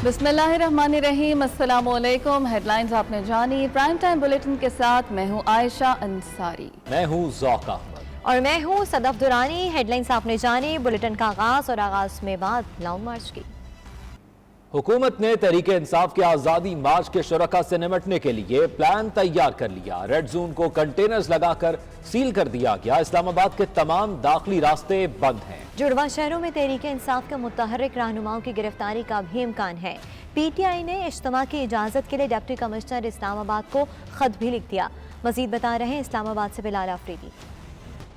बिस्मिल्लाहिर्रहमानिर्रहीम, अस्सलामुअलैकुम। हेडलाइंस आपने जानी। प्राइम टाइम बुलेटिन के साथ मैं हूँ आयशा अंसारी। मैं हूँ ज़ौक अहमद और मैं हूँ सदफ दुरानी। हेडलाइंस आपने जानी। बुलेटिन का आगाज और आगाज में बाद लॉन्ग मार्च की। हुकूमत ने तहरीके इंसाफ के आज़ादी मार्च के शुरका से निमटने के लिए प्लान तैयार कर लिया। रेड जोन को कंटेनर्स लगाकर सील कर दिया गया। इस्लामाबाद के तमाम दाखिली रास्ते बंद हैं। जुड़वा शहरों में तहरीके इंसाफ के मुतहर्रिक रहनुमाओं की गिरफ्तारी का भी इम्कान है। PTI ने इज्तिमा की इजाज़त के लिए डिप्टी कमिश्नर इस्लामाबाद को खत भी लिख दिया। मजीद बता रहे हैं इस्लामाबाद से बिलाल आफरीदी।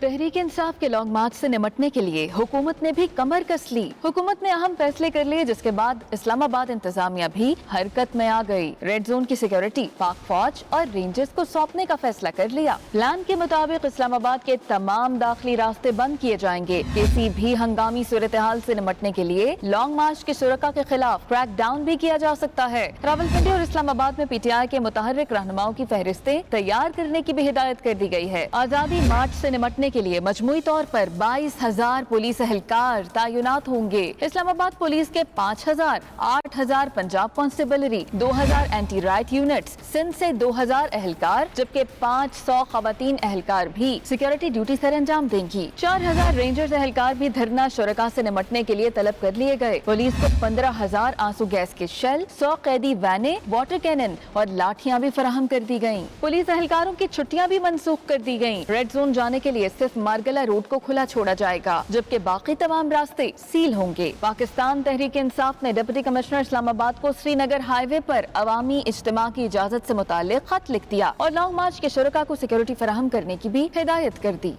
तहरीक इंसाफ के लॉन्ग मार्च से निमटने के लिए हुकूमत ने भी कमर कस ली। हुकूमत ने अहम फैसले कर लिए, जिसके बाद इस्लामाबाद इंतजामिया भी हरकत में आ गई। रेड जोन की सिक्योरिटी पाक फौज और रेंजर्स को सौंपने का फैसला कर लिया। प्लान के मुताबिक इस्लामाबाद के तमाम दाखिली रास्ते बंद किए जाएंगे। किसी भी हंगामी सूरत हाल से निमटने के लिए लॉन्ग मार्च के शुरका के खिलाफ क्रैक डाउन भी किया जा सकता है। रावलपिंडी और इस्लामाबाद में PTI के मुतहर्रिक रहनुमाओं की फहरिस्तें तैयार करने की भी हिदायत कर दी गई है। आजादी मार्च से निमटने के लिए मजमूई तौर पर 22,000 पुलिस एहलकार तैनात होंगे। इस्लामाबाद पुलिस के 5,000, 8,000 Punjab constabulary, 2,000 anti riot units, Sindh से 2,000 एहलकार, जबकि 500 खवातीन एहलकार भी सिक्योरिटी ड्यूटी सर अंजाम देंगी। 4,000 रेंजर्स एहलकार भी धरना शुरका से निमटने के लिए तलब कर लिए गए। पुलिस को 15,000 आंसू गैस के शेल, 100 कैदी वैने, वाटर कैनन और लाठियां भी फराहम कर दी गयी। पुलिस एहलकारों की छुट्टियां भी मनसूख कर दी गयी। रेड जोन जाने के लिए सिर्फ मारगला रोड को खुला छोड़ा जाएगा, जबकि बाकी तमाम रास्ते सील होंगे। पाकिस्तान तहरीक इंसाफ ने डिप्टी कमिश्नर इस्लामाबाद को श्रीनगर हाईवे पर अवामी इज्तिमा की इजाजत से मुतालिक खत लिख दिया और लॉन्ग मार्च के शुरका को सिक्योरिटी फराहम करने की भी हिदायत कर दी।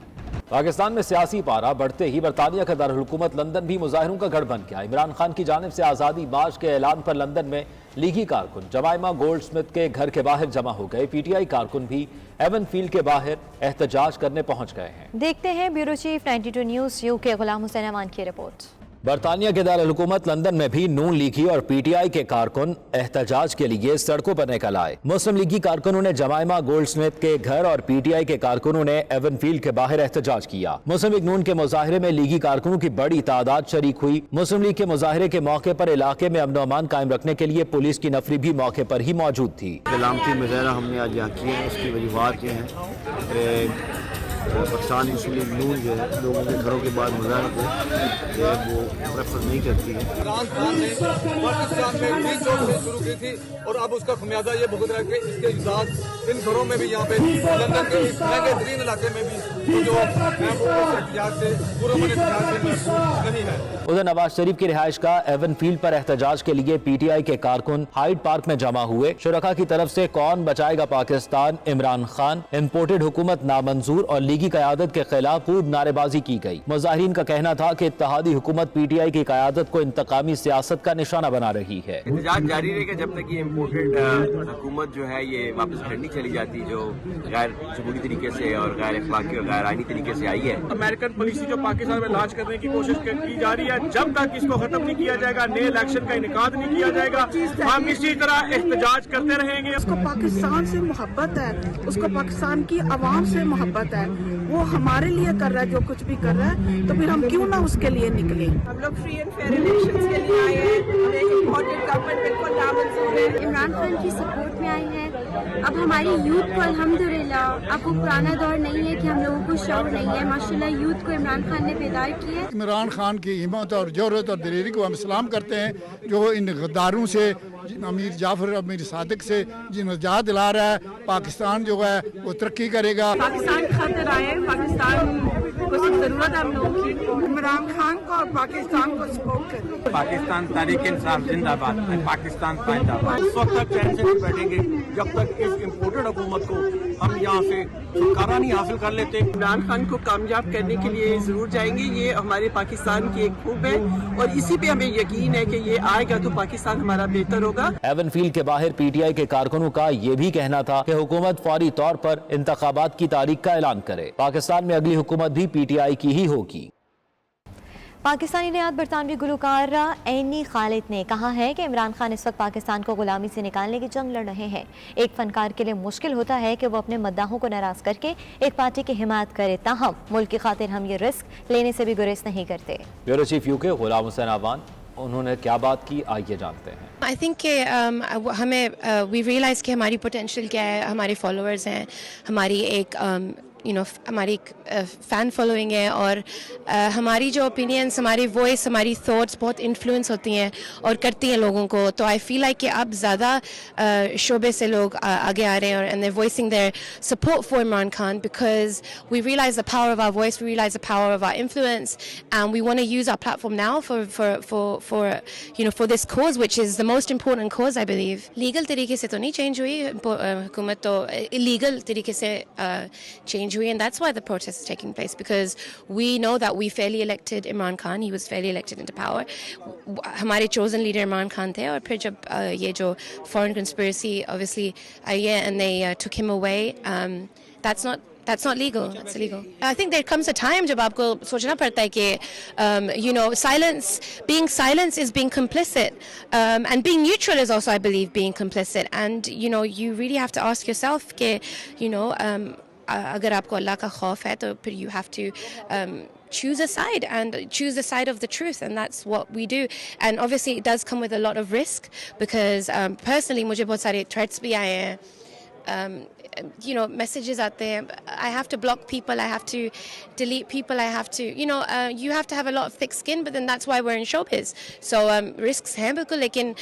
पाकिस्तान में सियासी पारा बढ़ते ही बरतानिया का दारुल हुकूमत लंदन भी मुजाहिरों का गढ़ बन गया। इमरान खान की जानिब से आज़ादी मार्च के ऐलान पर लंदन में लीगी कारकुन जमाइमा गोल्डस्मिथ के घर के बाहर जमा हो गए। PTI कारकुन भी एवनफील्ड के बाहर एहतजाज करने पहुंच गए हैं। देखते हैं bureau chief 92 news UK Ghulam Hussain अमान की रिपोर्ट। बरतानिया के दारुल हुकूमत लंदन में भी नून लीगी और PTI के कारकुन एहतजाज के लिए सड़कों पर निकल आए। मुस्लिम लीगी कारकुनों ने जमाइमा गोल्डस्मिथ के घर और PTI के कारकुनों ने एवनफील्ड के बाहर एहतजाज किया। मुस्लिम लीग नून के मुजाहरे में लीगी कारकुनों की बड़ी तादाद शरीक हुई। मुस्लिम लीग के मुजाहरे के मौके पर इलाके में अमन अमान कायम रखने के लिए पुलिस की नफरी भी मौके पर ही मौजूद थी। सलामती मुजाहरा हमने आज यहाँ किया है, उसकी वजूहात ये हैं। पाकिस्तान मुस्लिम लीग नून जो है लोगों के घरों के बाद मुजाहरे को जो है वो प्रेफर नहीं करती है। इमरान खान ने पाकिस्तान में 20 जोर से शुरू की थी और अब उसका खमियाजा ये भुगत रहा है कि इसके इजाज़ इन घरों में भी यहाँ पे लंदन के इस महंगे तरीन इलाके में भी जो एहतजाज से नहीं है। उधर नवाज शरीफ की रिहाइश का एवनफील्ड पर एहतजाज के लिए PTI के कारकुन हाइड पार्क में जमा हुए। शुरका की तरफ से कौन बचाएगा पाकिस्तान, इमरान खान, इम्पोर्टेड हुकूमत नामंजूर और लीगी क़यादत के खिलाफ खूब नारेबाजी की गई। मुजाहिरीन का कहना था कि इत्तेहादी हुकूमत PTI की क़यादत को इंतकामी सियासत का निशाना बना रही है। एहतजाज जारी रहेगा जब तक ये इम्पोर्टेड हुकूमत जो है ये वापस नहीं चली जाती, जो गैर जमहूरी तरीके से और गैर अखलाकी और गैर आईनी तरीके से आई है। अमेरिकन पॉलिसी जो पाकिस्तान में लॉन्च करने की कोशिश की जा रही है, जब तक इसको खत्म नहीं किया जाएगा, नए इलेक्शन का इनेकाद नहीं किया जाएगा, हम इसी तरह एहतजाज करते रहेंगे। उसको पाकिस्तान से मोहब्बत है, उसको पाकिस्तान की आवाम से मोहब्बत है, वो हमारे लिए कर रहा है जो कुछ भी कर रहा है, तो फिर हम क्यों ना उसके लिए निकले। हम लोग फ्री एंड फेयर इलेक्शंस के लिए आए हैं। हमें इम्पोर्टेड गवर्नमेंट बिल्कुल नामंजूर है। इमरान खान की सपोर्ट में आई है। अब हमारी यूथ को अल्हम्दुलिल्लाह अब वो पुराना दौर नहीं है कि हम लोगों को शौर नहीं है। माशाल्लाह यूथ को इमरान खान ने बेदार किया है। इमरान खान की हिम्मत और जरूरत और दिलेरी को हम सलाम करते हैं, जो इन गद्दारों से, अमीर जाफर, अमीर सादिक से जिन निजात दिला रहा है। पाकिस्तान जो है वो तरक्की करेगा। पाकिस्तान खातिर आए हैं, पाकिस्तान को जरूरत है हम लोगों की। इमरान खान को और पाकिस्तान को सपोर्ट करें। पाकिस्तान तहरीक इंसाफ जिंदाबाद, पाकिस्तान जिंदाबाद। उस वक्त तक चैन से नहीं बैठेंगे जब तक इस इम्पोर्टेड हुकूमत को हम यहाँ से छुटकारा नहीं हासिल कर लेते। इमरान खान को कामयाब करने के लिए जरूर जाएंगे। ये हमारे पाकिस्तान की एक खूब है और इसी पे हमें यकीन है कि ये आएगा तो पाकिस्तान हमारा बेहतर होगा। एवनफील्ड के बाहर PTI के कारकुनों का ये भी कहना था कि हुकूमत फौरी तौर पर इंतखाबात की तारीख का ऐलान करे। पाकिस्तान में अगली हुकूमत भी PTI की ही होगी। पाकिस्तानी नियात बरतानवी गुलकार एनी खालिद ने कहा है कि इमरान खान इस वक्त पाकिस्तान को गुलामी से निकालने की जंग लड़ रहे हैं। एक फनकार के लिए मुश्किल होता है कि वो अपने मद्दाहों को नाराज करके एक पार्टी की हिमायत करे, ताहम मुल्क की खातिर हम ये रिस्क लेने से भी गुरेज नहीं करते। Bureau chief UK Ghulam Hussain अमान, उन्होंने क्या बात की, आइए जानते हैं। आई थिंक कि हमें वी रियलाइज़ कि हमारी पोटेंशियल क्या है, हमारे फॉलोअर्स हैं, हमारी एक हमारी फ़ैन फॉलोइंग है और हमारी जो ओपिनियंस, हमारी वॉइस, हमारी थॉट्स बहुत इन्फ्लुएंस होती हैं और करती हैं लोगों को. तो आई फील लाइक कि अब ज़्यादा शोबे से लोग आगे आ रहे हैं and they're voicing their support for Imran Khan because we realize the power of our voice, we realize the power of our influence, and we want to use our platform now for this cause, which is the most important cause, I believe. Legal तरीके से तो नहीं change हुई हुकूमत, तो illegal तरीके से change हुई, and that's why the protest is taking place, because we know that we fairly elected Imran Khan. He was fairly elected into power. हमारे chosen leader Imran Khan थे, और फिर जब ये जो foreign conspiracy obviously आई है and they took him away, that's not legal. That's illegal. I think there comes a time जब आपको सोचना पड़ता है कि being silent is being complicit, and being neutral is also, I believe, being complicit. And you really have to ask yourself कि अगर आपको अल्लाह का खौफ है तो फिर you have to choose a side and choose the side of the truth, and that's what we do. And obviously it does come with a lot of risk because personally मुझे बहुत सारे threats भी आए हैं, messages आते हैं. I have to block people, I have to delete people, I have to you have to have a lot of thick skin, but then that's why we're in showbiz. So risks हैं बिल्कुल, लेकिन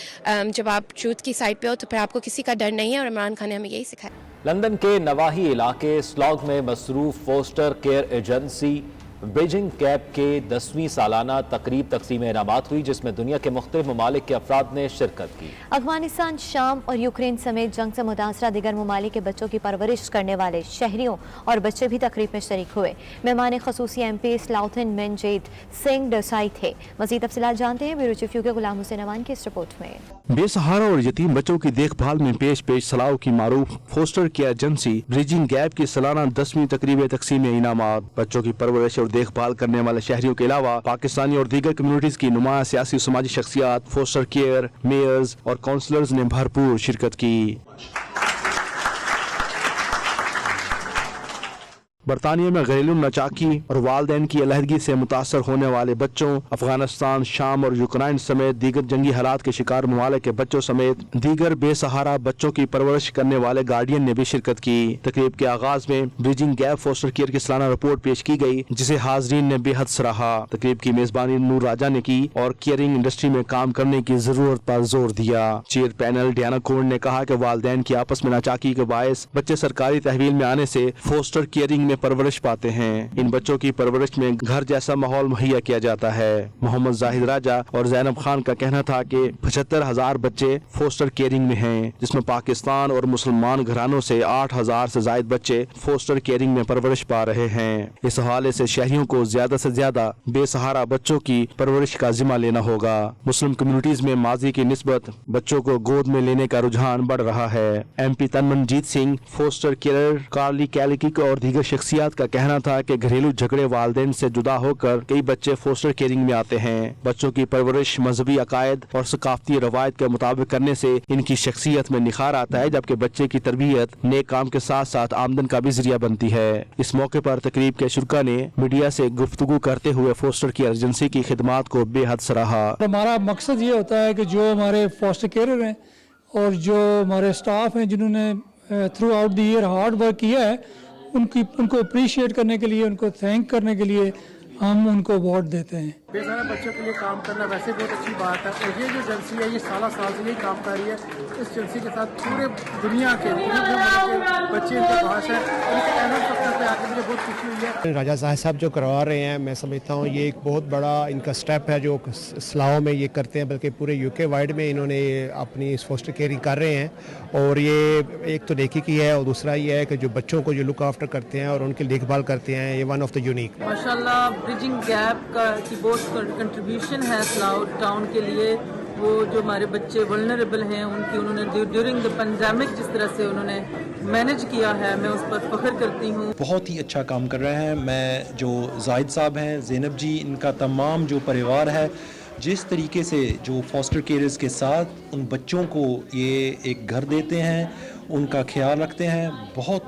जब आप truth की side पे हो तो फिर आपको किसी का डर नहीं है, और इमरान खान ने हमें यही सिखाया. लंदन के नवाही इलाके स्लॉग में मसरूफ poster care agency bridging cap के 10वीं सालाना तकरीब तकसीम इनामात हुई, जिसमें दुनिया के मुख्तलिफ ममालिक के अफराद ने शिरकत की. अफगानिस्तान, शाम और यूक्रेन समेत जंग से मुतासरा दिगर ममालिक के बच्चों की परवरिश करने वाले शहरियों और बच्चे भी तकरीब में शरीक हुए. मेहमान खसूसी MP स्लाउथन मनजीत सिंह डसाई थे. मज़ीद तफसीलात जानते हैं ब्यूरो चीफ के गुलाम हुसैन अमान की इस रिपोर्ट में. बेसहारा और यतीम बच्चों की देखभाल में पेश सलाह की मारूफ foster care agency bridging gap की सालाना 10वीं तकरीब तकसीम इनामात बच्चों की परवरिश और देखभाल करने वाले शहरियों के अलावा पाकिस्तानी और दीगर कम्युनिटीज की नुमाया सियासी समाजी शख्सियात, फोस्टर केयर, मेयर्स और काउंसलर्स ने भरपूर शिरकत की. बरतानिया में घरेलू नाचाकी और वालदैन की अलहदगी से मुतासर होने वाले बच्चों, अफगानिस्तान, शाम और यूक्रेन समेत दीगर जंगी हालात के शिकार ममालिक के बच्चों समेत दीगर बेसहारा बच्चों की परवरिश करने वाले गार्डियन ने भी शिरकत की. तकरीब के आगाज में ब्रिजिंग गैप फोस्टर केयर की सालाना रिपोर्ट पेश की गई, जिसे हाजरीन ने बेहद सराहा. तकरीब की मेजबानी नूर राजा ने की और केयरिंग इंडस्ट्री में काम करने की जरूरत पर जोर दिया. चेयर पैनल डियाना कोर्न ने कहा कि वालदैन की आपस में नाचाकी के बायस बच्चे सरकारी तहवील में आने से फोस्टर केयरिंग परवरिश पाते हैं. इन बच्चों की परवरिश में घर जैसा माहौल मुहैया किया जाता है. मोहम्मद जाहिद राजा और जैनब खान का कहना था कि 75,000 बच्चे फोस्टर केयरिंग में हैं, जिसमें पाकिस्तान और मुसलमान घरानों से 8,000 से ज्यादा बच्चे फोस्टर केयरिंग में परवरिश पा रहे हैं. इस हवाले से शहरियों को ज्यादा से ज्यादा बेसहारा बच्चों की परवरिश का जिम्मा लेना होगा. मुस्लिम कम्युनिटीज में माजी की निस्बत बच्चों को गोद में लेने का रुझान बढ़ रहा है. MP Tanmanjeet Singh, foster care Carly कैलिकी और दीगर शख्सियात का कहना था कि घरेलू झगड़े वालदैन से जुदा होकर कई बच्चे फोस्टर केयरिंग में आते हैं. बच्चों की परवरिश मजहबी अकायद और सकाफती रवायत के मुताबिक करने से इनकी शख्सियत में निखार आता है, जबकि बच्चे की तरबियत नेक काम के साथ साथ आमदन का भी जरिया बनती है. इस मौके पर तकरीब के शुरा ने मीडिया से गुफ्तगू करते हुए फोस्टर केयर एजेंसी की खिदमात को बेहद सराहा. हमारा मकसद ये होता है कि जो हमारे फोस्टर केयर हैं और जो हमारे स्टाफ हैं जिन्होंने through out the year hard work किया है, उनको अप्रिशिएट करने के लिए, उनको थैंक करने के लिए हम उनको अवार्ड देते हैं. बेसहारा बच्चों के लिए काम करना वैसे बहुत अच्छी बात है, और ये जो एजेंसी है ये साल से यही काम कर रही है. इस एजेंसी के साथ पूरे दुनिया के बच्चे इनके पास हैं, इनके एनुअल फंक्शन पे आके मुझे बहुत खुशी हुई है. राजा साहब जो करवा रहे हैं, मैं समझता हूँ ये एक बहुत बड़ा इनका स्टेप है जो इस्लाह में ये करते हैं, बल्कि पूरे UK वाइड में इन्होंने अपनी फोस्टर केयरिंग कर रहे हैं. और ये एक तो नेकी की है, और दूसरा ये है कि जो बच्चों को जो लुक आफ्टर करते हैं और उनकी देखभाल करते हैं, ये वन ऑफ द यूनिक. माशाल्लाह ब्रिजिंग गैप की बहुत कंट्रीब्यूशन है स्लाउथ टाउन के लिए. वो जो हमारे बच्चे वल्नरेबल हैं उनकी उन्होंने ड्यूरिंग द पेंडेमिक जिस तरह से उन्होंने मैनेज किया है, मैं उस पर फख्र करती हूँ. बहुत ही अच्छा काम कर रहे हैं. मैं जो जाहिद साहब हैं, ज़ैनब जी, इनका तमाम जो परिवार है, जिस तरीके से जो फॉस्टर केयर्स के साथ उन बच्चों को ये एक घर देते हैं, उनका ख्याल रखते हैं, बहुत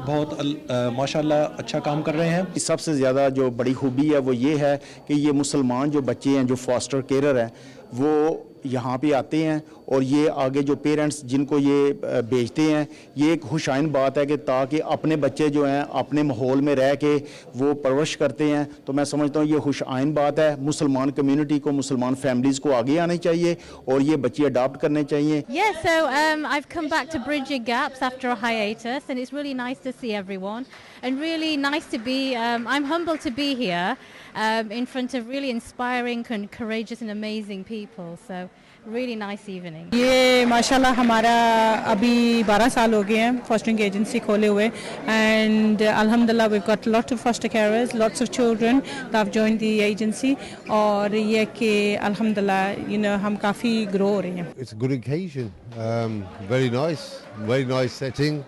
माशाल्लाह अच्छा काम कर रहे हैं. सबसे ज़्यादा जो बड़ी खूबी है वो ये है कि ये मुसलमान जो बच्चे हैं जो फॉस्टर केयर हैं वो यहाँ पे आते हैं और ये आगे जो पेरेंट्स जिनको ये भेजते हैं, ये एक खुशाइन बात है कि ताकि अपने बच्चे जो हैं अपने माहौल में रह के वो परवरिश करते हैं। तो मैं समझता हूँ ये खुशाइन बात है। मुसलमान कम्युनिटी को, मुसलमान फैमिलीज़ को आगे आना चाहिए और ये बच्चे अडॉप्ट करने चाहिए। Yeah, so I've come back to bridging gaps after a hiatus, and it's really nice to see everyone, and really nice to be. I'm humbled to be here in front of really inspiring, courageous, and amazing people. So. Really nice evening. ये माशाल्लाह हमारा अभी 12 साल हो गए हैं fostering agency खोले हुए, and alhamdulillah we've got lot of foster carers, lots of children that have joined the agency, और ये कि alhamdulillah हम काफ़ी grow हो रहे हैं. It's a good occasion, very nice setting.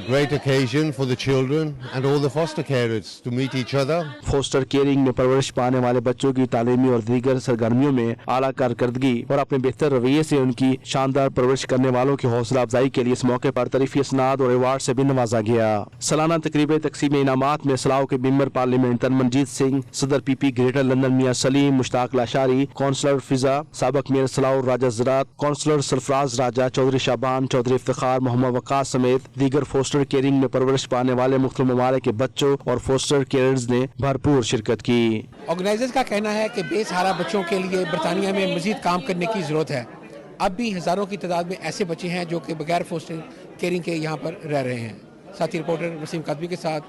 Great occasion for the children and all the foster carers to meet each other. Foster caring में परवरिश पाने वाले बच्चों की तालीमी और दीगर सरगर्मियों में आला कारकर्दगी और अपने बेहतर रवैये से उनकी शानदार परवरिश करने वालों की हौसला अफजाई के लिए इस मौके पर तरीफी इसनाद और अवार्ड से भी नवाजा गया। सालाना तकरीब तकसीम इनामात में सलाह के मेंबर पार्लियामेंट तनमनजीत सिंह, सदर पीपी ग्रेटर लंदन मियां सलीम, मुश्ताक लाशारी, कौंसलर फिजा, साबक मेयर सलाह राजा ज़रात, कौंसलर सरफराज राजा, चौधरी शाबान, चौधरी इफ्तिखार, मोहम्मद वकास समेत दीगर फोस्टर केयरिंग में परवरिश पाने वाले मुख्तलिफ ममालिक के बच्चों और फोस्टर केयर्स ने भरपूर शिरकत की। ऑर्गेनाइजर्स का कहना है कि बेसहारा बच्चों के लिए बरतानिया में मजीद काम करने की ज़रूरत है। अब भी हज़ारों की तादाद में ऐसे बच्चे हैं जो कि बगैर फोस्टर केयरिंग के यहाँ पर रह रहे हैं। साथी रिपोर्टर वसीम कादवी के साथ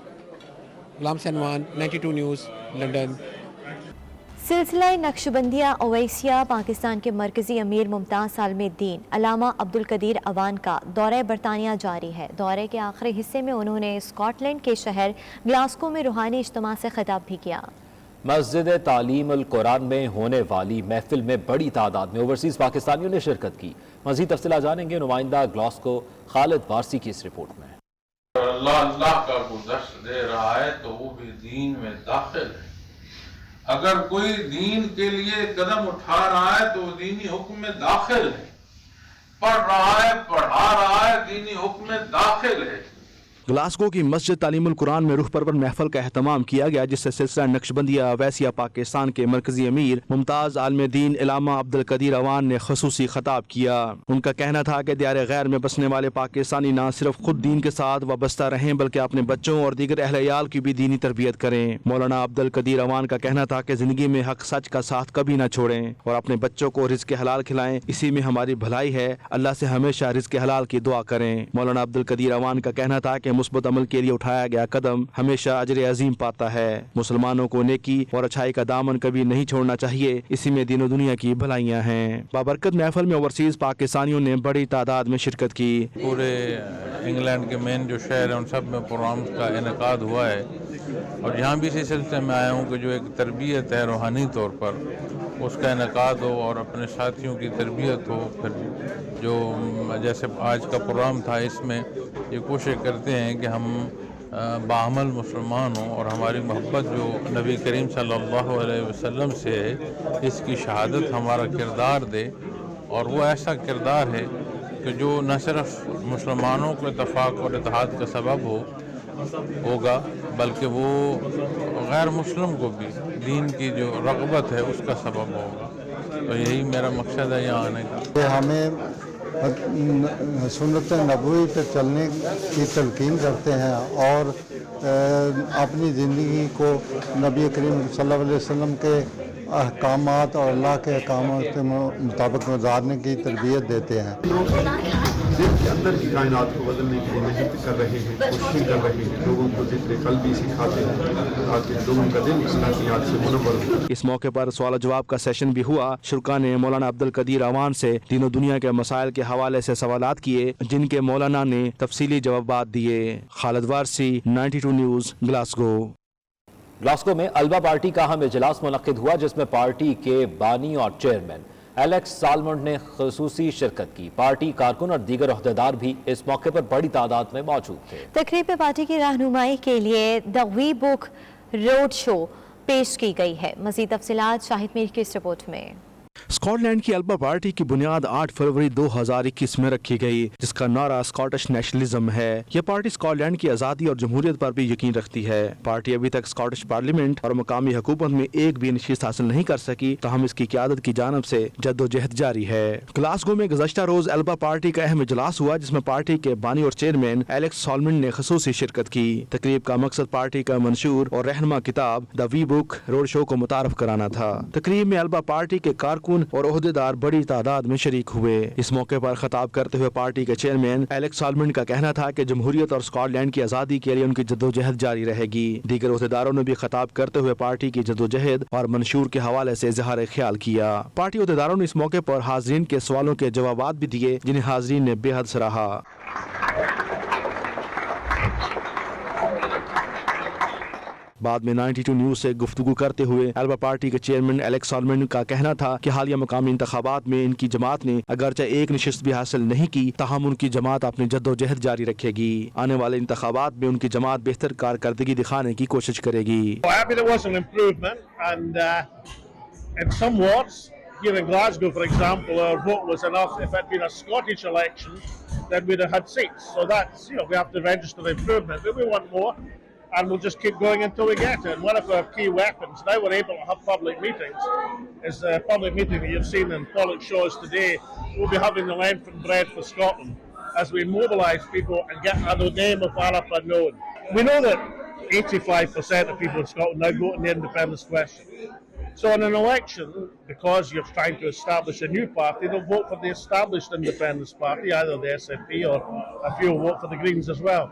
गुलाम सनवान, 92 न्यूज़, लंदन। सिलसिला नक्शबंदिया ओवैसिया पाकिस्तान के मरकज़ी अमीर मुमताज़ आलम-ए-दीन अल्लामा अब्दुल कदीर अवान का दौरे बरतानिया जारी है। दौरे के आखिरी हिस्से में उन्होंने स्कॉटलैंड के शहर ग्लासगो में रूहानी इज्तिमा से खिताब भी किया। मस्जिद तालीम अल कुरान में होने वाली महफिल में बड़ी तादाद में ओवरसीज पाकिस्तानियों ने शिरकत की। मज़ीद तफसीलात जानेंगे नुमाइंदा ग्लासगो खालिद वारसी की इस रिपोर्ट में। अल्लाह का गुज़श्त दे रहा है तो वो भी दीन में दाखिल है। अगर कोई दीन के लिए कदम उठा रहा है तो दीनी हुक्म में दाखिल है, पढ़ रहा है, पढ़ा रहा है, दीनी हुक्म में दाखिल है। ग्लासगो की मस्जिद तालीमुल कुरान में रूह परवर महफल का एहतमाम किया गया, जिससे सिलसिला नक्शबंदिया ओवैसिया पाकिस्तान के मरकजी अमीर मुमताज़ आलम-ए-दीन अल्लामा अब्दुल कदीर अवान ने खसूसी खिताब किया। उनका कहना था कि दियार गैर में बसने वाले पाकिस्तानी न सिर्फ खुद दीन के साथ वाबस्ता रहें बल्कि अपने बच्चों और दीगर अहल-ए-याल की भी दीनी तरबियत करें। मौलाना अब्दुल कदीर अवान का कहना था कि जिंदगी में हक सच का साथ कभी न छोड़ें और अपने बच्चों को रिज़्क़ हलाल खिलाएं, इसी में हमारी भलाई है। अल्लाह से हमेशा रिज़्क़ हलाल की दुआ करें। मौलाना अब्दुल कदीर अवान का कहना था कि मुस्बत अमल के लिए उठाया गया कदम हमेशा अजर अजीम पाता है। मुसलमानों को नेकी और अच्छाई का दामन कभी नहीं छोड़ना चाहिए, इसी में दीनों दुनिया की भलाइयाँ हैं। बाबरकत महफल में ओवरसीज पाकिस्तानियों ने बड़ी तादाद में शिरकत की। पूरे इंग्लैंड के मेन जो शहर हैं उन सब में प्रोग्राम का इनेकाद हुआ है और यहाँ भी इसी सिलसिले में आया हूँ कि जो एक तरबियत है रूहानी तौर पर उसका इनेकाद हो और अपने साथियों की तरबियत हो। फिर जो जैसे आज का प्रोग्राम था इसमें ये कोशिश करते हैं कि हम बाअमल मुसलमान हों और हमारी मोहब्बत जो नबी करीम सल्लल्लाहु अलैहि वसल्लम से है इसकी शहादत हमारा किरदार दे, और वो ऐसा किरदार है कि जो न सिर्फ मुसलमानों को इत्तेफाक और इत्तेहाद का सबब होगा बल्कि वो गैर मुस्लिम को भी दीन की जो रग़बत है उसका सबब होगा। तो यही मेरा मकसद है यहाँ आने का। हमें सुन्नत नबवी पर चलने की तलकीन करते हैं और अपनी ज़िंदगी को नबी करीम सल्लल्लाहु अलैहि वसल्लम के अहकामात और अल्लाह के अहकामात के मुताबिक गुजारने की तरबियत देते हैं। दिल के अंदर की कायनात को बदलने के लिए मेहनत कर रहे हैं, कोशिश कर रहे हैं, लोगों को ज़िक्र क़ल्बी सिखाते हैं ताकि लोगों का दिल इस्लामियात से मुनव्वर हो। इस मौके पर सवाल जवाब का सेशन भी हुआ। शुरका ने मौलाना अब्दुल कदीर अवान से दीनों दुनिया के मसाइल के हवाले से सवालात किए, जिनके मौलाना ने तफसीली जवाबात दिए। Khalid Warsi, 92 news, Glasgow. Glasgow में अल्बा पार्टी का अहम इजलास मुनक्किद हुआ, जिसमें पार्टी के बानी और चेयरमैन एलेक्स सालमंड ने खसूसी शिरकत की। पार्टी कारकुन और दीगर ओहदेदार भी इस मौके पर बड़ी तादाद में मौजूद थे। तकरीब में पार्टी की रहनुमाई के लिए the we book road show पेश की गई है। मज़ीद तफसीलात शाहिद मीर की इस रिपोर्ट में। स्कॉटलैंड की अल्बा पार्टी की बुनियाद 8 फरवरी 2021 में रखी गई, जिसका नारा स्कॉटिश नेशनलिज्म है। यह पार्टी स्कॉटलैंड की आज़ादी और जमहूरियत पर भी यकीन रखती है। पार्टी अभी तक स्कॉटिश पार्लियामेंट और मकामी हुकूमत में एक भी नशिस्त हासिल नहीं कर सकी, ताहम इसकी क़यादत की जानब से जद्दोजहद जारी है। ग्लासगो में गुज़श्ता रोज अल्बा पार्टी का अहम इजलास हुआ, जिसमें पार्टी के बानी और चेयरमैन एलेक्स सॉलमन ने खसूसी शिरकत की। तकरीब का मकसद पार्टी का मंशूर और रहनुमा किताब the we book road show को मुतारफ कराना था। तकरीब में अल्बा पार्टी के कारकुन और ओहदेदार बड़ी तादाद में शरीक हुए। इस मौके पर खिताब करते हुए पार्टी के चेयरमैन एलेक्स सॉलमन का कहना था कि जमहूरियत और स्कॉटलैंड की आज़ादी के लिए उनकी जद्दोजहद जारी रहेगी। दीगर ओहदेदारों ने भी खिताब करते हुए पार्टी की जद्दोजहद और मंशूर के हवाले से इजहार ख्याल किया। पार्टी ओहदेदारों ने इस मौके पर हाजरीन के सवालों के जवाबात भी दिए, जिन्हें हाजरीन ने बेहद सराहा। बाद में 92 न्यूज से गुफ्तगू करते हुए अल्बा पार्टी के चेयरमैन एलेक्स सॉलमन का कहना था कि हालिया मकामी इंतखाबात में इनकी जमात ने अगरचे एक नशिस्त भी हासिल नहीं की, ताहम उनकी जमात अपनी जद्दोजहद जारी रखेगी। आने वाले इंतखाबात में उनकी जमात बेहतर कारकर्दगी दिखाने की कोशिश करेगी। Here in Glasgow, for example, our vote was enough. If it had been a Scottish election, then we'd have had seats. So that's, we have to register the improvement, but we want more, and we'll just keep going until we get it. And one of our key weapons, now we're able to have public meetings, is the public meeting that you've seen in Pollock shows today. We'll be having the Length and Bread for Scotland as we mobilise people and get the name of Alapa known. We know that 85% of people in Scotland now vote in the independence question. So in an election, because you're trying to establish a new party, they'll vote for the established independence party, either the SNP or a few will vote for the Greens as well.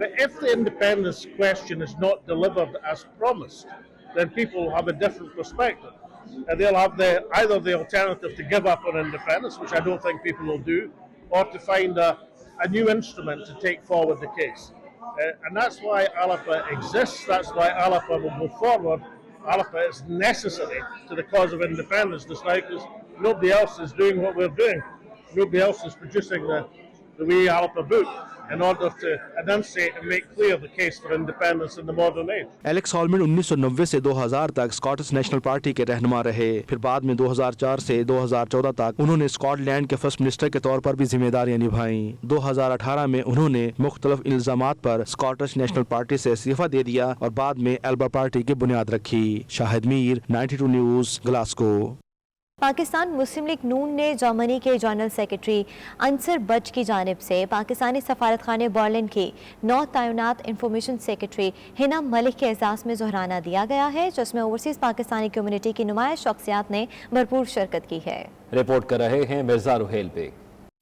But if the independence question is not delivered as promised, then people have a different perspective. And they'll have either the alternative to give up on independence, which I don't think people will do, or to find a new instrument to take forward the case. And that's why Alapa exists, that's why Alapa will go forward. Alapa is necessary to the cause of independence just now, because nobody else is doing what we're doing. Nobody else is producing the wee Alapa book in order to enunciate and make clear the case for independence in the modern age. Alex Solomon 1990 से 2000 तक Scottish national party के रहनुमा रहे। फिर बाद में 2004 से 2014 तक उन्होंने स्कॉटलैंड के फर्स्ट मिनिस्टर के तौर पर भी जिम्मेदारियां निभाईं। 2018 में उन्होंने मुख्तलिफ इल्जामात पर स्कॉटिश नेशनल पार्टी से इस्तीफा दे दिया और बाद में अल्बा पार्टी की बुनियाद रखी। Shahid Mir, 92 news, Glasgow. पाकिस्तान मुस्लिम लीग नून ने जर्मनी के जनरल सेक्रेटरी अंसर बट की जानिब से पाकिस्तानी सफारतखाने बर्लिन की नौ तैनात इंफॉर्मेशन सेक्रेटरी हिना मलिक के एजाज़ में ज़ोहराना दिया गया है, जिसमें ओवरसीज़ पाकिस्तानी कम्युनिटी की नुमाया शख्सियात ने भरपूर शिरकत की है। रिपोर्ट कर रहे हैं मिर्जा रुहेल बेग।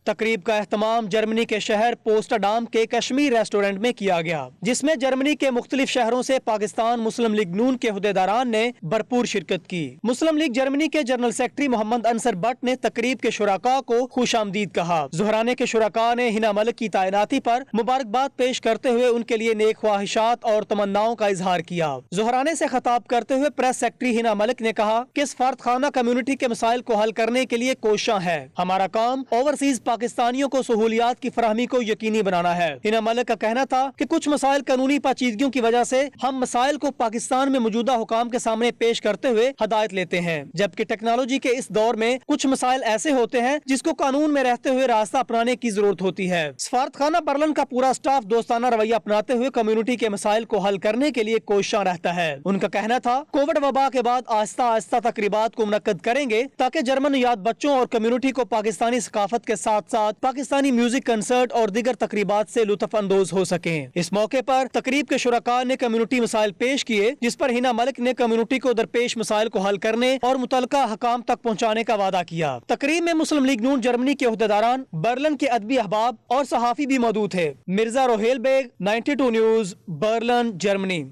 तकरीब का एहतमाम जर्मनी के शहर पोस्टरडाम के कश्मीर रेस्टोरेंट में किया गया, जिसमें जर्मनी के मुख्तलिफ शहरों से पाकिस्तान मुस्लिम लीग नून के हुदेदारान ने भरपूर शिरकत की। मुस्लिम लीग जर्मनी के जनरल सेक्रेटरी मोहम्मद अंसर बट ने तकरीब के शुराका को खुशामदीद कहा। ज़ोहराने के शुराका ने हिना मलिक की तैनाती पर मुबारकबाद पेश करते हुए उनके लिए नेक ख्वाहिशात और तमन्नाओं का इजहार किया। ज़ोहराने से खिताब करते हुए प्रेस सेक्रेटरी हिना मलिक ने कहा कि सफारतखाना कम्युनिटी के मसाइल को हल करने के लिए कोशिशां है। हमारा काम ओवरसीज पाकिस्तानियों को सहूलियात की फराहमी को यकीनी बनाना है। हिना मलिक का कहना था कि कुछ मसाइल कानूनी पेचीदगियों की वजह से हम मसाइल को पाकिस्तान में मौजूदा हुकाम के सामने पेश करते हुए हदायत लेते हैं, जबकि टेक्नोलॉजी के इस दौर में कुछ मसाइल ऐसे होते हैं जिसको कानून में रहते हुए रास्ता अपनाने की जरूरत होती है। सफारतखाना बर्लिन का पूरा स्टाफ दोस्ताना रवैया अपनाते हुए कम्युनिटी के मसाइल को हल करने के लिए कोशिशां रहता है। उनका कहना था कोविड वबा के बाद आहिस्ता आहिस्ता तकरीबात को मुनक्कद करेंगे ताकि जर्मन याद बच्चों और कम्युनिटी को पाकिस्तानी सकाफत के साथ साथ पाकिस्तानी म्यूजिक कंसर्ट और दीगर तकरीबात से लुत्फ अंदोज हो सकें। इस मौके पर तकरीब के शुरका ने कम्युनिटी मसाइल पेश किए, जिस पर हिना मलिक ने कम्युनिटी को दरपेश मसाइल को हल करने और मुतलका हकाम तक पहुँचाने का वादा किया। तकरीब में मुस्लिम लीग नून जर्मनी के उहदेदारान, बर्लिन के अदबी अहबाब और सहाफ़ी भी मौजूद थे। Mirza Rohail Baig, 92 news, Berlin, Germany.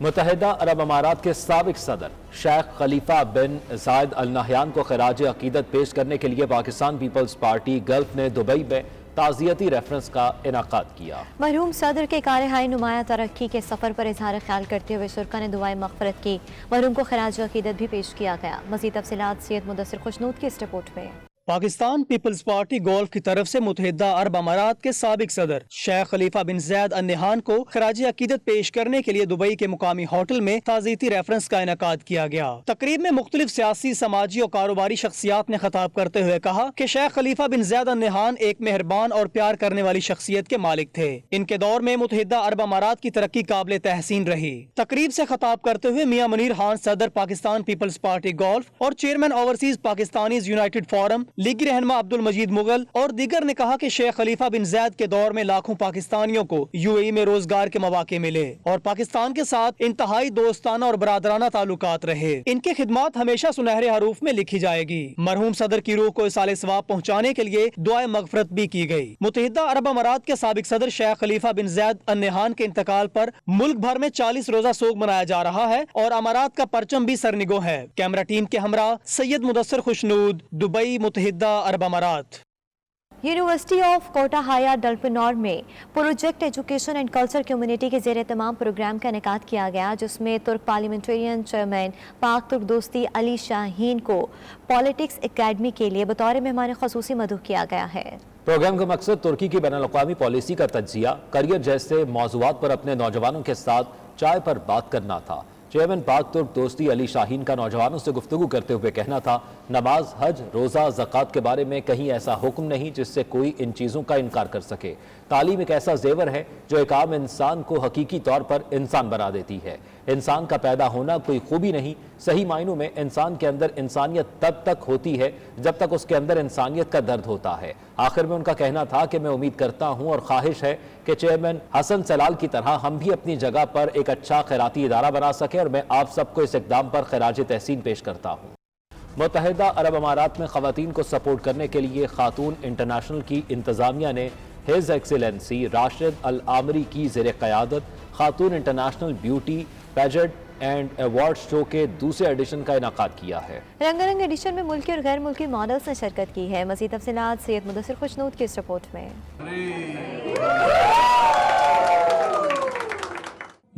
मुत्तहिदा अरब अमारात के साबिक सदर शेख खलीफा बिन जायद अल नहयान को खराज अकीदत पेश करने के लिए पाकिस्तान पीपल्स पार्टी गल्फ ने दुबई में ताज़ियती रेफरेंस का इनाकाद किया। मरहूम सदर के कारहाई नुमाया तरक्की के सफ़र पर इजहार ख्याल करते हुए शुरका ने दुआए मग़फ़िरत की। मरहूम को खराज अकीदत भी पेश किया गया। मज़ीद तफ़सीलात सैयद मुदस्सिर खुशनूद की इस रिपोर्ट में। पाकिस्तान पीपल्स पार्टी गोल्फ की तरफ से मुत्तहिदा अरब अमारात के साबिक सदर शेख खलीफा बिन ज़ैद अल नहान को खराज अकीदत पेश करने के लिए दुबई के मुकामी होटल में ताज़ीती रेफरेंस का इनेकाद किया गया। तकरीब में मुख्तलिफ सियासी, समाजी और कारोबारी शख्सियात ने खिताब करते हुए कहा कि शेख खलीफा बिन ज़ैद अल नहान एक मेहरबान और प्यार करने वाली शख्सियत के मालिक थे। इनके दौर में मुत्तहिदा अरब अमारात की तरक्की काबिल तहसीन रही। तकरीब से खिताब करते हुए मियां मुनीर खान, सदर पाकिस्तान पीपल्स पार्टी गोल्फ और chairman overseas Pakistanis United forum, लीगी रहनुमा अब्दुल मजीद मुगल और दीगर ने कहा कि शेख खलीफा बिन ज़ैद के दौर में लाखों पाकिस्तानियों को यूएई में रोजगार के मौके मिले और पाकिस्तान के साथ इंतहाई दोस्ताना और बरादराना ताल्लुकात रहे। इनकी खिदमत हमेशा सुनहरे हरूफ में लिखी जाएगी। मरहूम सदर की रूह को इसाले सवाब पहुँचाने के लिए दुआए मगफरत भी की गई। मुत्तहिदा अरब अमारात के साबिक सदर शेख खलीफा बिन ज़ैद अल नहान के इंतकाल पर मुल्क भर में 40 रोजा सोग मनाया जा रहा है और अमारात का परचम भी सरनिगो है। कैमरा टीम के हमरा सैयद मुदस्सर खुशनूद, दुबई, मुत्तहिदा अरब अमारात। यूनिवर्सिटी ऑफ कोटा हाया डल्फिनौर में project education and culture community के ज़ेर तमाम प्रोग्राम का इनेकाद किया गया, जिसमें तुर्क पार्लियामेंटेरियन चेयरमैन पाक तुर्क दोस्ती अली शाहीन को पॉलिटिक्स एकेडमी के लिए बतौर मेहमान ख़ुसूसी मदऊ किया गया है। प्रोग्राम का मकसद तुर्की की बैनुल-अक़वामी पॉलिसी का तज्ज़िया, करियर जैसे मौज़ूआत पर अपने नौजवानों के साथ चाय पर बात करना था। चेयरमैन पाक तुर्क दोस्ती अली शाहीन का नौजवानों से गुफ्तगू करते हुए कहना था, नमाज, हज, रोज़ा, ज़कात के बारे में कहीं ऐसा हुक्म नहीं जिससे कोई इन चीज़ों का इनकार कर सके। तालीम एक ऐसा ज़ेवर है जो एक आम इंसान को हकीकी तौर पर इंसान बना देती है। इंसान का पैदा होना कोई खूबी नहीं, सही मायनों में इंसान के अंदर इंसानियत तब तक होती है जब तक उसके अंदर इंसानियत का दर्द होता है। आखिर में उनका कहना था कि मैं उम्मीद करता हूँ और ख्वाहिश है कि चेयरमैन हसन सलाल की तरह हम भी अपनी जगह पर एक अच्छा खैराती इदारा बना सकें और मैं आप सबको इस इक़दाम पर खराज तहसीन पेश करता हूँ। मुत्तहिदा अरब अमारात में ख़वातीन को सपोर्ट करने के लिए खातून इंटरनेशनल की इंतज़ामिया ने हिज एक्सीलेंसी राशिद अल आमरी की ज़ेर क़यादत खातून international beauty pageant and award show के दूसरे एडिशन का इनाकाद किया है। रंगारंग एडिशन में मुल्की और गैर मुल्की मॉडल्स ने शिरकत की है। मज़ीद तफ़सीलात सैयद मुदस्सिर खुशनूद की इस रिपोर्ट में।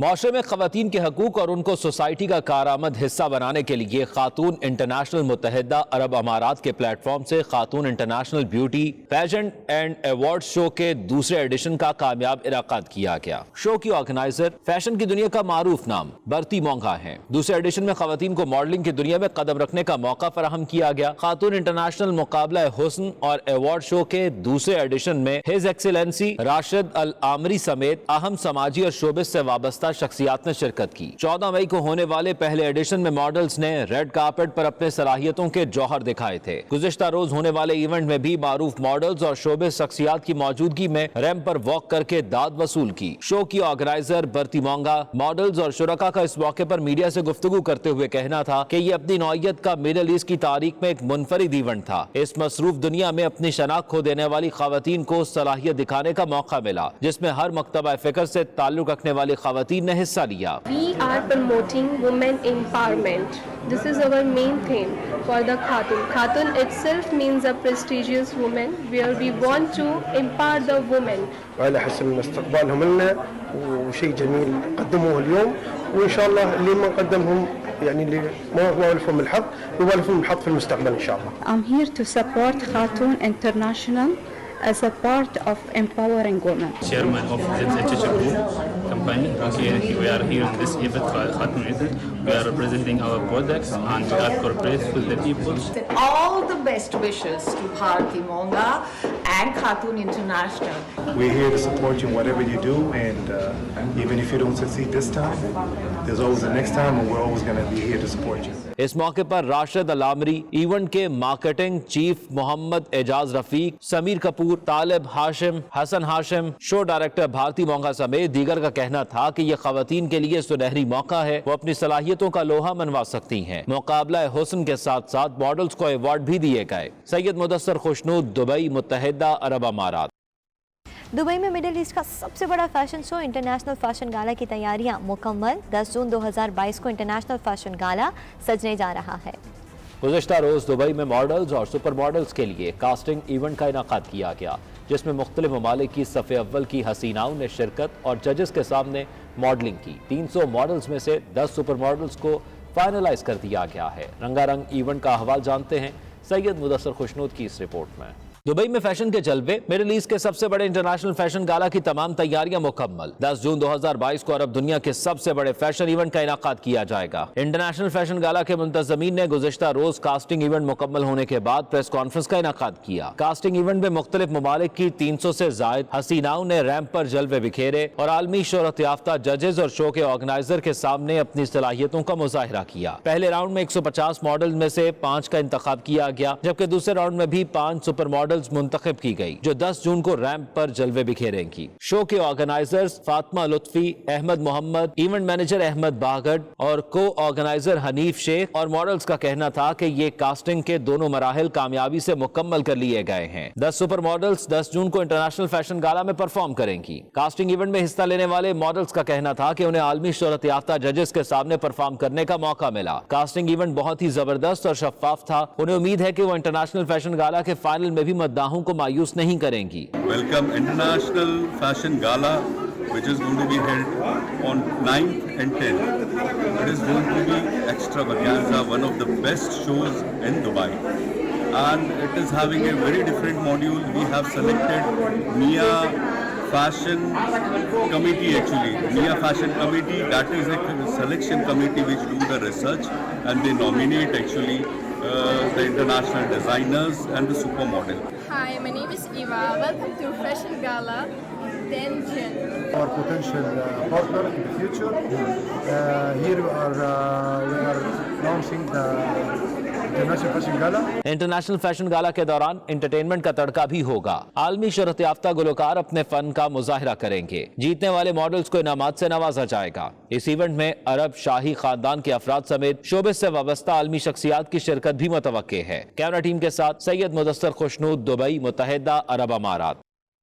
माशरे में ख़वातीन के हकूक़ और उनको सोसाइटी का कारआमद हिस्सा बनाने के लिए खातून इंटरनेशनल मुत्तहिदा अरब अमारात के प्लेटफॉर्म से खातून international beauty pageant and award show के दूसरे एडिशन का कामयाब इनाकाद किया गया। शो की ऑर्गेनाइजर फैशन की दुनिया का मारूफ नाम बर्ती मोंगा है। दूसरे एडिशन में ख़वातीन को मॉडलिंग की दुनिया में कदम रखने का मौका फराहम किया गया। खातून इंटरनेशनल मुकाबला हुस्न और अवार्ड शो के दूसरे एडिशन में हिज एक्सीलेंसी राशिद अल आमरी समेत अहम समाजी और शोबिस से वाबस्ता शख्सियात ने शिरकत की। 14 मई को होने वाले पहले एडिशन में मॉडल्स ने रेड कार्पेट पर अपने सलाहियतों के जौहर दिखाए थे। गुज़िश्ता रोज होने वाले इवेंट में भी मारूफ मॉडल्स और शोबिस शख्सियात की मौजूदगी में रैंप पर वॉक करके दाद वसूल की। शो की ऑर्गेनाइजर बर्ती मोंगा मॉडल्स और शुरका का इस मौके पर मीडिया से गुफ्तगू करते हुए कहना था कि ये अपनी नौइयत का मिडल ईस्ट की तारीख में एक मुनफरिद इवेंट था। इस मसरूफ दुनिया में अपनी शनाख्त खो देने वाली खवातीन को सलाहियत दिखाने का मौका मिला, जिसमें हर मकतबा फिक्र से ताल्लुक रखने वाली खवातीन ने हिस्सा लिया। We are promoting women empowerment. This is our main theme for the Khatun. Khatun itself means a prestigious woman, where we want to empower the women. وعلى حسن استقبالهم لنا وشيء جميل قدموه اليوم، وإن شاء الله اللي ما قدمهم يعني اللي ما والفهم الحظ يوالفهم الحظ في المستقبل إن شاء الله. I'm here to support Khatun International as a part of empowering women. Chairman of the Group company. We are here in this event for Khatun event. We are representing our products and we are cooperating with the people. All the best wishes to Bharti Monga and Khatun International. We're here to support you in whatever you do, and even if you don't succeed this time, there's always the next time, and we're always going to be here to support you. इस मौके पर राशिद अल Amri, event के marketing chief Mohammad Ejaz Rafiq, Sameer Kapoor, तालिब Hashim, Hasan Hashim, show director Bharti मोंगा समेत दीगर का कहना था कि ये खवातीन के लिए सुनहरी मौका है, वो अपनी सलाहियतों का लोहा मनवा सकती हैं। मुकाबला हुस्न के साथ साथ मॉडल्स को अवार्ड भी दिए गए। सैयद मुदस्सर खुशनूद, दुबई, मुत्तहिदा अरब अमारात। दुबई में मिडिल ईस्ट का सबसे बड़ा फैशन शो इंटरनेशनल फैशन गाला की तैयारियां मुकम्मल। 10 जून 2022 को इंटरनेशनल फैशन गाला सजने जा रहा है। गुज़िश्ता रोज दुबई में मॉडल्स और सुपर मॉडल्स के लिए कास्टिंग इवेंट का इनाकाद किया गया, जिसमें मुख्तलिफ ममालिक की सफ़े अव्वल की हसीनाओं ने शिरकत और जजेस के सामने मॉडलिंग की। 300 मॉडल्स में से 10 सुपर मॉडल्स को फाइनलाइज कर दिया गया है। रंगारंग इवेंट का अहवाल जानते हैं सैयद मुदस्सर खुशनूद की इस रिपोर्ट में। दुबई में फैशन के जलवे, मिडिल ईस्ट के सबसे बड़े इंटरनेशनल फैशन गाला की तमाम तैयारियां मुकम्मल। 10 जून 2022 को अरब दुनिया के सबसे बड़े फैशन इवेंट का इनाकाद किया जाएगा। इंटरनेशनल फैशन गाला के मुंतजमीन ने गुज़िश्ता रोज कास्टिंग इवेंट मुकम्मल होने के बाद प्रेस कॉन्फ्रेंस का इनाकाद किया। कास्टिंग इवेंट में मुख्तलिफ ममालिक की 300 से जायद हसीनाओं ने रैंप पर जलवे बिखेरे और आलमी शोहरत याफ्ता जजेस और शो के ऑर्गेनाइजर के सामने अपनी सलाहियतों का मुजाहिरा किया। पहले राउंड में 150 मॉडल में से 5 का इंतखाब किया गया, जबकि दूसरे राउंड में भी 5 सुपर मॉडल्स मुंतखब की गई जो 10 जून को रैंप पर जलवे बिखेरेंगी। शो के organisers Fatima Lutfi, Ahmed Mohammad, event manager Ahmed बागड़ और को ऑर्गेनाइजर हनीफ शेख और मॉडल्स का कहना था कि ये कास्टिंग के दोनों मराहिल कामयाबी से मुकम्मल कर लिए गए हैं। 10 सुपर मॉडल्स 10 जून को इंटरनेशनल फैशन गाला में परफॉर्म करेंगी। कास्टिंग इवेंट में हिस्सा लेने वाले मॉडल्स का कहना था कि उन्हें आलमी शोहरत याफ्ता जजेस के सामने परफॉर्म करने का मौका मिला। कास्टिंग इवेंट बहुत ही जबरदस्त और शफाफ था। उन्हें उम्मीद है कि वो इंटरनेशनल फैशन गाला के फाइनल में भी मद्दाहों को मायूस नहीं करेंगी। Welcome International Fashion Gala, which is going to be held on 9th and 10th. It is going to be extravaganza, one of the best shows in Dubai. And it is having a very different module. We have selected Mia Fashion Committee actually. Mia Fashion Committee, that is a selection committee which do the research and they nominate actually the international designers and the supermodel. Hi, my name is Eva. Welcome to Fashion Gala 10 June. Our potential partner in the future. Here we are launching the International Fashion Gala. International fashion gala के दौरान entertainment का तड़का भी होगा। आलमी शोहरत याफ्ता गुलकार अपने fun का मुजाहिरा करेंगे। जीतने वाले मॉडल्स को इनामात से नवाजा जाएगा। इस इवेंट में अरब शाही खानदान के अफराद समेत शोबे से वाबस्ता आलमी शख्सियात की शिरकत भी मुतवक्के है। कैमरा टीम के साथ सैयद मुदस्सर खुशनूद, दुबई, मुत्तहिदा अरब अमारात।